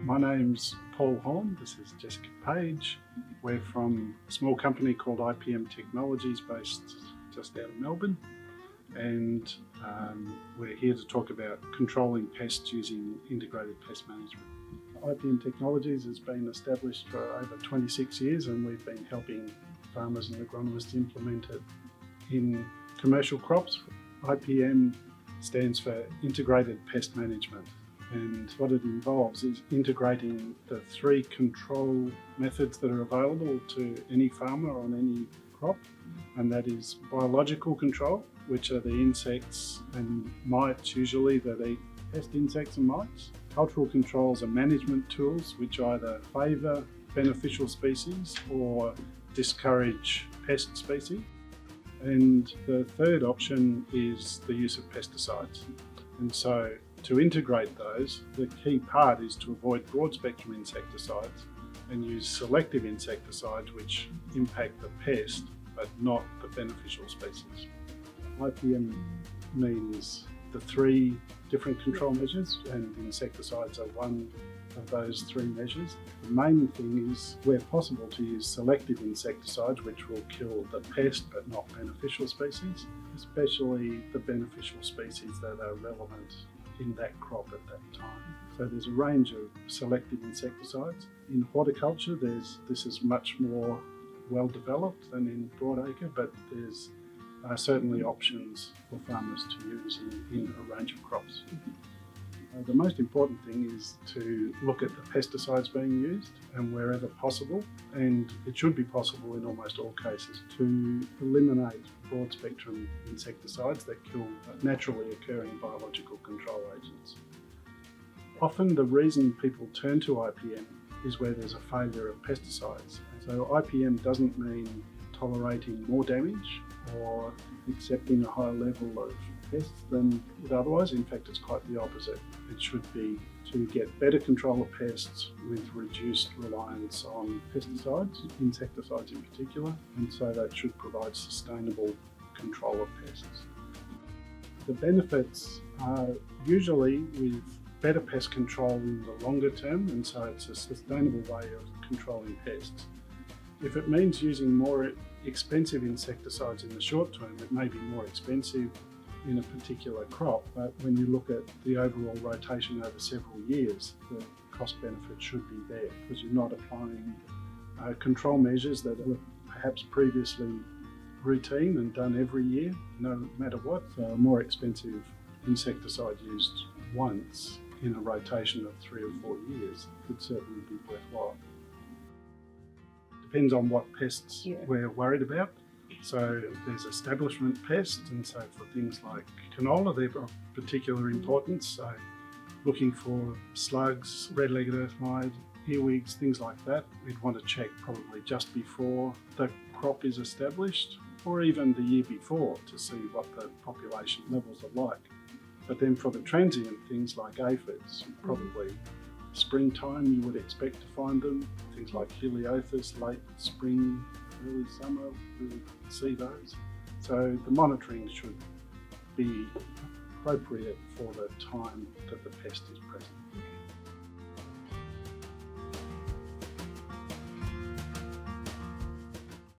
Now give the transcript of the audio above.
My name's Paul Horne, this is Jessica Page. We're from a small company called IPM Technologies based just out of Melbourne, and we're here to talk about controlling pests using integrated pest management. IPM Technologies has been established for over 26 years and we've been helping farmers and agronomists implement it in commercial crops. IPM stands for Integrated Pest Management, and what it involves is integrating the three control methods that are available to any farmer on any crop, and that is biological control, which are the insects and mites usually that eat pest insects and mites. Cultural controls are management tools which either favour beneficial species or discourage pest species. And the third option is the use of pesticides. And so to integrate those, the key part is to avoid broad spectrum insecticides and use selective insecticides which impact the pest but not the beneficial species. IPM means the three different control measures, and insecticides are one of those three measures. The main thing is, where possible, to use selective insecticides which will kill the pest but not beneficial species, especially the beneficial species that are relevant in that crop at that time. So there's a range of selective insecticides. In horticulture, this is much more well developed than in broadacre, but there's certainly options for farmers to use in a range of crops. The most important thing is to look at the pesticides being used, and wherever possible, and it should be possible in almost all cases, to eliminate broad spectrum insecticides that kill naturally occurring biological control agents. Often the reason people turn to IPM is where there's a failure of pesticides. So IPM doesn't mean tolerating more damage or accepting a higher level of pests than would otherwise. In fact, it's quite the opposite. It should be to get better control of pests with reduced reliance on pesticides, insecticides in particular, and so that should provide sustainable control of pests. The benefits are usually with better pest control in the longer term, and so it's a sustainable way of controlling pests. If it means using more expensive insecticides in the short term, it may be more expensive in a particular crop, but when you look at the overall rotation over several years, the cost benefit should be there because you're not applying control measures that were perhaps previously routine and done every year, no matter what. So a more expensive insecticide used once in a rotation of 3 or 4 years could certainly be worthwhile. Depends on what pests we're worried about. So there's establishment pests, and so for things like canola, they're of particular importance. So looking for slugs, red-legged earthmite, earwigs, things like that, we'd want to check probably just before the crop is established, or even the year before, to see what the population levels are like. But then for the transient things like aphids, probably springtime you would expect to find them. Things like Heliothus, late spring, early summer, we'll see those. So the monitoring should be appropriate for the time that the pest is present.